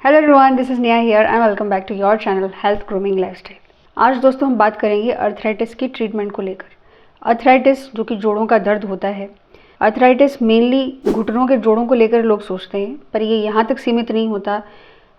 Hello everyone, this is Neha here and welcome back to your channel health grooming lifestyle. आज दोस्तों हम बात करेंगे अर्थराइटिस की ट्रीटमेंट को लेकर। अर्थराइटिस जो कि जोड़ों का दर्द होता है। अर्थराइटिस मेनली घुटनों के जोड़ों को लेकर लोग सोचते हैं, पर ये यहाँ तक सीमित नहीं होता।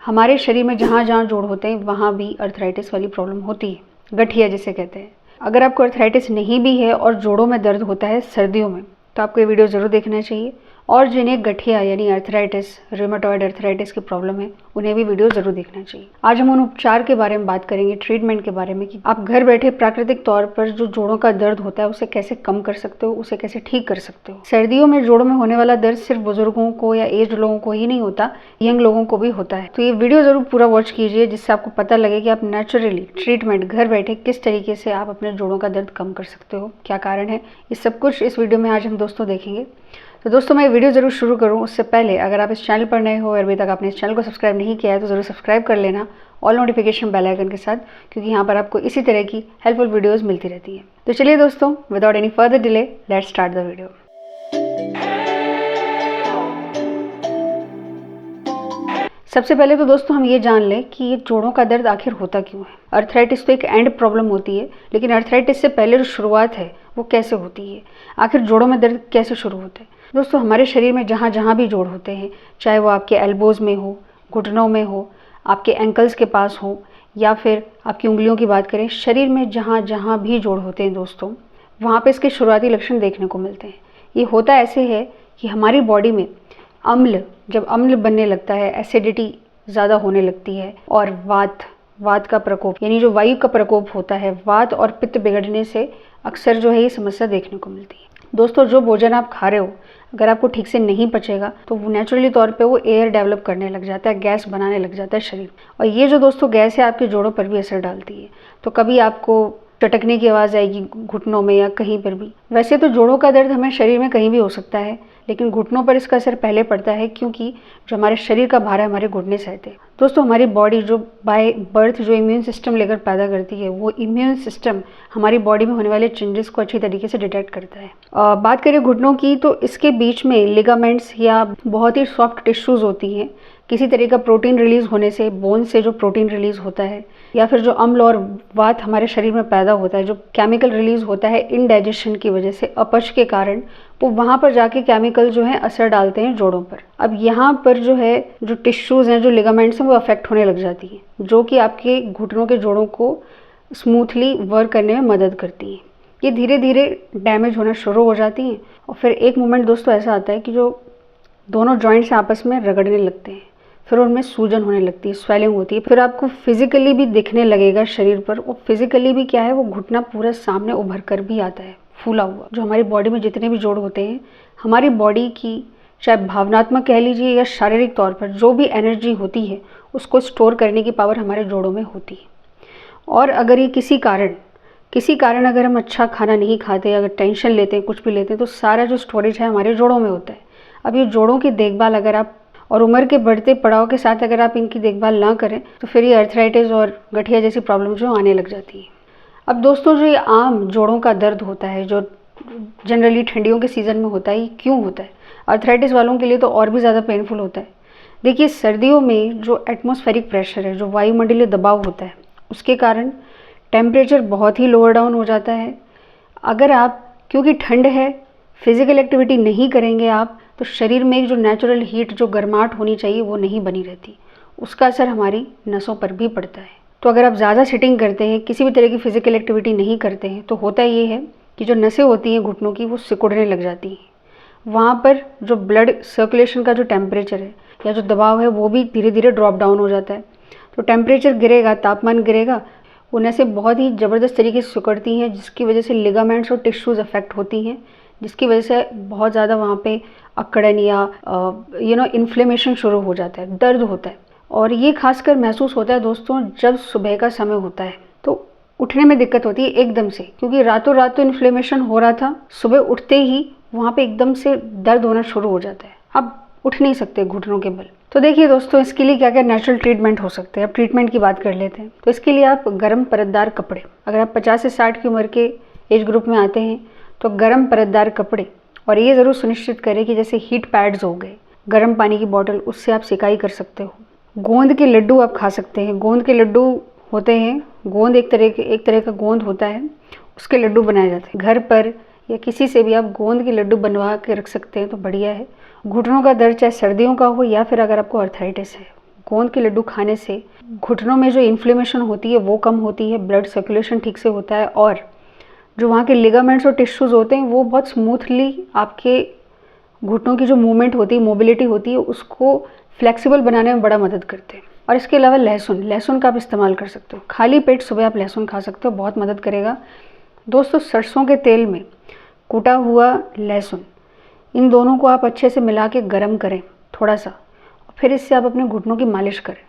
हमारे शरीर में जहाँ जहाँ जोड़ होते हैं वहाँ भी अर्थराइटिस वाली प्रॉब्लम होती है, गठिया जिसे कहते हैं। अगर आपको अर्थराइटिस नहीं भी है और जोड़ों में दर्द होता है सर्दियों में, तो आपको ये वीडियो ज़रूर देखना चाहिए। और जिन्हें गठिया यानी अर्थराइटिस, रूमेटॉइड अर्थराइटिस की प्रॉब्लम है, उन्हें भी वीडियो ज़रूर देखना चाहिए। आज हम उन उपचार के बारे में बात करेंगे, ट्रीटमेंट के बारे में, कि आप घर बैठे प्राकृतिक तौर पर जो जोड़ों का दर्द होता है उसे कैसे कम कर सकते हो, उसे कैसे ठीक कर सकते हो। सर्दियों में जोड़ों में होने वाला दर्द सिर्फ बुजुर्गों को या एज लोगों को ही नहीं होता, यंग लोगों को भी होता है। तो ये वीडियो ज़रूर पूरा वॉच कीजिए, जिससे आपको पता लगे कि आप नेचुरली ट्रीटमेंट घर बैठे किस तरीके से आप अपने जोड़ों का दर्द कम कर सकते हो, क्या कारण है, ये सब कुछ इस वीडियो में आज हम दोस्तों देखेंगे। तो दोस्तों मैं वीडियो ज़रूर शुरू करूं उससे पहले, अगर आप इस चैनल पर नए हो और अभी तक आपने इस चैनल को सब्सक्राइब नहीं किया है तो ज़रूर सब्सक्राइब कर लेना, ऑल नोटिफिकेशन बेल आइकन के साथ, क्योंकि यहाँ पर आपको इसी तरह की हेल्पफुल वीडियोस मिलती रहती हैं। तो चलिए दोस्तों, without any further delay, let's start the video. सबसे पहले तो दोस्तों हम ये जान लें कि ये जोड़ों का दर्द आखिर होता क्यों है। अर्थराइटिस तो एक एंड प्रॉब्लम होती है, लेकिन अर्थराइटिस से पहले जो शुरुआत है वो कैसे होती है, आखिर जोड़ों में दर्द कैसे शुरू होता है। दोस्तों हमारे शरीर में जहाँ जहाँ भी जोड़ होते हैं, चाहे वो आपके एल्बोज़ में हो, घुटनों में हो, आपके एंकल्स के पास हो, या फिर आपकी उंगलियों की बात करें, शरीर में जहाँ जहाँ भी जोड़ होते हैं दोस्तों, वहाँ पे इसके शुरुआती लक्षण देखने को मिलते हैं। ये होता ऐसे है कि हमारी बॉडी में जब अम्ल बनने लगता है, एसिडिटी ज़्यादा होने लगती है, और वात का प्रकोप यानी जो वायु का प्रकोप होता है, वात और पित्त बिगड़ने से अक्सर जो है ये समस्या देखने को मिलती है। दोस्तों जो भोजन आप खा रहे हो, अगर आपको ठीक से नहीं पचेगा तो वो नेचुरली तौर पे वो एयर डेवलप करने लग जाता है, गैस बनाने लग जाता है शरीर। और ये जो दोस्तों गैस है आपके जोड़ों पर भी असर डालती है। तो कभी आपको चटकने की आवाज़ आएगी घुटनों में या कहीं पर भी। वैसे तो जोड़ों का दर्द हमें शरीर में कहीं भी हो सकता है, लेकिन घुटनों पर इसका असर पहले पड़ता है, क्योंकि जो हमारे शरीर का भार है हमारे घुटने सहते हैं। दोस्तों हमारी बॉडी जो बाय बर्थ जो इम्यून सिस्टम लेकर पैदा करती है, वो इम्यून सिस्टम हमारी बॉडी में होने वाले चेंजेस को अच्छी तरीके से डिटेक्ट करता है। बात करें घुटनों की, तो इसके बीच में लिगामेंट्स या बहुत ही सॉफ्ट टिश्यूज़ होती हैं। किसी तरह का प्रोटीन रिलीज़ होने से, बोन से जो प्रोटीन रिलीज़ होता है, या फिर जो अम्ल और वात हमारे शरीर में पैदा होता है, जो केमिकल रिलीज़ होता है इनडाइजेशन की वजह से, अपच के कारण, वो वहाँ पर जाके केमिकल जो है असर डालते हैं जोड़ों पर। अब यहाँ पर जो है जो टिश्यूज़ हैं, जो लिगामेंट्स हैं, वो अफेक्ट होने लग जाती हैं, जो कि आपके घुटनों के जोड़ों को स्मूथली वर्क करने में मदद करती हैं। ये धीरे धीरे डैमेज होना शुरू हो जाती हैं, और फिर एक मोमेंट दोस्तों ऐसा आता है कि जो दोनों जॉइंट्स आपस में रगड़ने लगते हैं, फिर उनमें सूजन होने लगती है, स्वेलिंग होती है, फिर आपको फिजिकली भी दिखने लगेगा शरीर पर। और फिजिकली भी क्या है, वो घुटना पूरा सामने उभर कर भी आता है, फूला हुआ। जो हमारी बॉडी में जितने भी जोड़ होते हैं, हमारी बॉडी की चाहे भावनात्मक कह लीजिए या शारीरिक तौर पर जो भी एनर्जी होती है, उसको स्टोर करने की पावर हमारे जोड़ों में होती है। और अगर ये किसी कारण अगर हम अच्छा खाना नहीं खाते, अगर टेंशन लेते हैं, कुछ भी लेते हैं, तो सारा जो स्टोरेज है हमारे जोड़ों में होता है। अब ये जोड़ों की देखभाल अगर आप, और उम्र के बढ़ते पड़ाव के साथ अगर आप इनकी देखभाल ना करें, तो फिर ये अर्थराइटिस और गठिया जैसी प्रॉब्लम जो आने लग जाती है। अब दोस्तों जो ये आम जोड़ों का दर्द होता है, जो जनरली ठंडियों के सीज़न में होता है, ये क्यों होता है? अर्थराइटिस वालों के लिए तो और भी ज़्यादा पेनफुल होता है। देखिए सर्दियों में जो एटमॉस्फेरिक प्रेशर है, जो वायुमंडलीय दबाव होता है, उसके कारण टेम्परेचर बहुत ही लोअर डाउन हो जाता है। अगर आप, क्योंकि ठंड है, फिजिकल एक्टिविटी नहीं करेंगे आप, तो शरीर में जो नेचुरल हीट, जो गर्माहट होनी चाहिए, वो नहीं बनी रहती। उसका असर हमारी नसों पर भी पड़ता है। तो अगर आप ज़्यादा सिटिंग करते हैं, किसी भी तरह की फिजिकल एक्टिविटी नहीं करते हैं, तो होता ये है कि जो नसें होती हैं घुटनों की, वो सिकुड़ने लग जाती हैं। वहाँ पर जो ब्लड सर्कुलेशन का जो टेम्परेचर है या जो दबाव है, वो भी धीरे धीरे ड्रॉप डाउन हो जाता है। तो टेम्परेचर गिरेगा, तापमान गिरेगा, वो नसें बहुत ही ज़बरदस्त तरीके से सिकुड़ती हैं, जिसकी वजह से लिगामेंट्स और टिश्यूज़ अफेक्ट होती हैं, जिसकी वजह से बहुत ज़्यादा वहाँ पे अकड़न या इन्फ्लेमेशन शुरू हो जाता है, दर्द होता है। और ये खासकर महसूस होता है दोस्तों जब सुबह का समय होता है, तो उठने में दिक्कत होती है एकदम से, क्योंकि रातों रात तो इन्फ्लेमेशन हो रहा था, सुबह उठते ही वहाँ पे एकदम से दर्द होना शुरू हो जाता है। अब उठ नहीं सकते घुटनों के बल। तो देखिए दोस्तों, इसके लिए क्या क्या नेचुरल ट्रीटमेंट हो सकते हैं। अब ट्रीटमेंट की बात कर लेते हैं। तो इसके लिए आप गर्म परतदार कपड़े, अगर आप 50 से 60 की उम्र के एज ग्रुप में आते हैं, तो गर्म परतदार कपड़े, और ये ज़रूर सुनिश्चित करें कि जैसे हीट पैड्स हो गए, गर्म पानी की बोतल, उससे आप सिकाई कर सकते हो। गोंद के लड्डू आप खा सकते हैं। गोंद के लड्डू होते हैं, गोंद एक तरह का गोंद होता है, उसके लड्डू बनाए जाते हैं। घर पर या किसी से भी आप गोंद के लड्डू बनवा के रख सकते हैं तो बढ़िया है। घुटनों का दर्द चाहे सर्दियों का हो या फिर अगर आपको अर्थराइटिस है, गोंद के लड्डू खाने से घुटनों में जो इन्फ्लेमेशन होती है वो कम होती है, ब्लड सर्कुलेशन ठीक से होता है और जो वहाँ के लिगामेंट्स और टिश्यूज़ होते हैं वो बहुत स्मूथली आपके घुटनों की जो मूवमेंट होती है, मोबिलिटी होती है, उसको फ्लेक्सिबल बनाने में बड़ा मदद करते हैं। और इसके अलावा लहसुन का आप इस्तेमाल कर सकते हो। खाली पेट सुबह आप लहसुन खा सकते हो, बहुत मदद करेगा। दोस्तों, सरसों के तेल में कूटा हुआ लहसुन, इन दोनों को आप अच्छे से मिला के गर्म करें थोड़ा सा, फिर इससे आप अपने घुटनों की मालिश करें।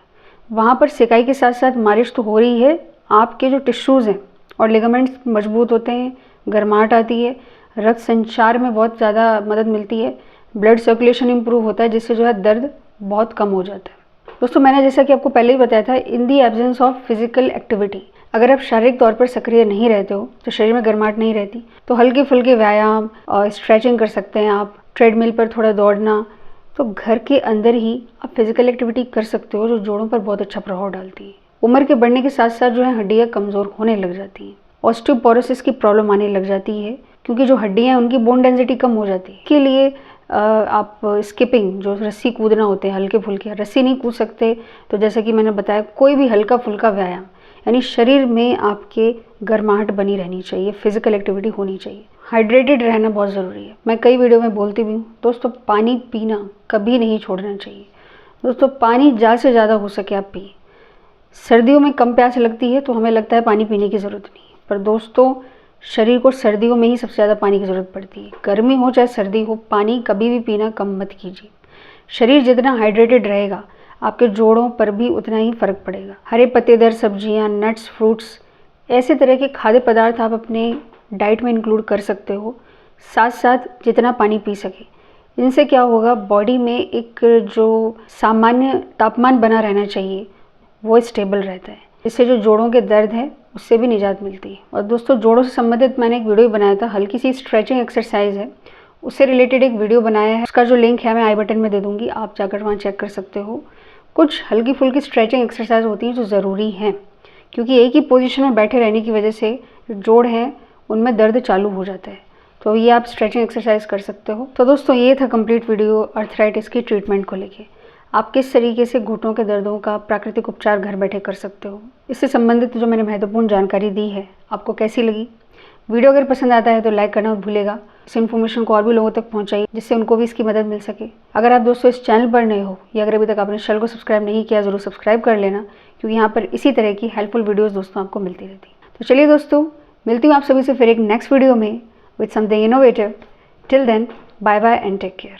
वहाँ पर सिकाई के साथ साथ मालिश तो हो रही है, आपके जो टिश्यूज़ हैं और लिगामेंट्स मजबूत होते हैं, गर्माहट आती है, रक्त संचार में बहुत ज़्यादा मदद मिलती है, ब्लड सर्कुलेशन इंप्रूव होता है, जिससे जो है दर्द बहुत कम हो जाता है। दोस्तों, मैंने जैसा कि आपको पहले ही बताया था, in the absence of physical activity, अगर आप शारीरिक तौर पर सक्रिय नहीं रहते हो, तो शरीर में गर्माहट नहीं रहती, तो हल्के फुल्के व्यायाम और स्ट्रेचिंग कर सकते हैं आप, ट्रेडमिल पर थोड़ा दौड़ना, तो घर के अंदर ही आप फिजिकल एक्टिविटी कर सकते हो जो जोड़ों पर बहुत अच्छा प्रभाव डालती है। उम्र के बढ़ने के साथ साथ जो है हड्डियाँ कमज़ोर होने लग जाती हैं, ऑस्टियोपोरोसिस की प्रॉब्लम आने लग जाती है, क्योंकि जो हड्डियाँ हैं उनकी बोन डेंसिटी कम हो जाती है। इसके लिए आप स्किपिंग, जो रस्सी कूदना होते हैं, हल्के फुल्के, रस्सी नहीं कूद सकते तो जैसे कि मैंने बताया, कोई भी हल्का फुल्का व्यायाम, यानी शरीर में आपके गर्माहट बनी रहनी चाहिए, फिजिकल एक्टिविटी होनी चाहिए। हाइड्रेटेड रहना बहुत ज़रूरी है, मैं कई वीडियो में बोलती भी हूँ। दोस्तों, पानी पीना कभी नहीं छोड़ना चाहिए। दोस्तों, पानी ज़्यादा से ज़्यादा हो सके आप पिए। सर्दियों में कम प्यास लगती है तो हमें लगता है पानी पीने की ज़रूरत नहीं है, पर दोस्तों शरीर को सर्दियों में ही सबसे ज़्यादा पानी की ज़रूरत पड़ती है। गर्मी हो चाहे सर्दी हो, पानी कभी भी पीना कम मत कीजिए। शरीर जितना हाइड्रेटेड रहेगा, आपके जोड़ों पर भी उतना ही फ़र्क पड़ेगा। हरे पत्तेदार सब्जियां, नट्स, फ्रूट्स, ऐसे तरह के खाद्य पदार्थ आप अपने डाइट में इंक्लूड कर सकते हो, साथ साथ जितना पानी पी सके। इनसे क्या होगा, बॉडी में एक जो सामान्य तापमान बना रहना चाहिए वो स्टेबल रहता है, इससे जो जोड़ों के दर्द है उससे भी निजात मिलती है। और दोस्तों, जोड़ों से संबंधित मैंने एक वीडियो बनाया था, हल्की सी स्ट्रेचिंग एक्सरसाइज है, उससे रिलेटेड एक वीडियो बनाया है, उसका जो लिंक है मैं आई बटन में दे दूँगी, आप जाकर वहाँ चेक कर सकते हो। कुछ हल्की फुल्की स्ट्रेचिंग एक्सरसाइज होती हैं जो ज़रूरी हैं, क्योंकि एक ही पोजीशन में बैठे रहने की वजह से जो जोड़ हैं उनमें दर्द चालू हो जाता है, तो ये आप स्ट्रेचिंग एक्सरसाइज कर सकते हो। तो दोस्तों, ये था कंप्लीट वीडियो अर्थराइटिस की ट्रीटमेंट को लेके। आप किस तरीके से घुटनों के दर्दों का प्राकृतिक उपचार घर बैठे कर सकते हो, इससे संबंधित जो मैंने महत्वपूर्ण जानकारी दी है, आपको कैसी लगी? वीडियो अगर पसंद आता है तो लाइक करना मत भूलिएगा। इस इन्फॉर्मेशन को और भी लोगों तक पहुंचाइए, जिससे उनको भी इसकी मदद मिल सके। अगर आप दोस्तों इस चैनल पर नए हो या अगर अभी तक आपने चैनल को सब्सक्राइब नहीं किया, ज़रूर सब्सक्राइब कर लेना, क्योंकि यहाँ पर इसी तरह की हेल्पफुल वीडियोज़ दोस्तों आपको मिलती रहती है। तो चलिए दोस्तों, मिलती हूँ आप सभी से फिर एक नेक्स्ट वीडियो में with something innovative. Till then, bye bye and take care.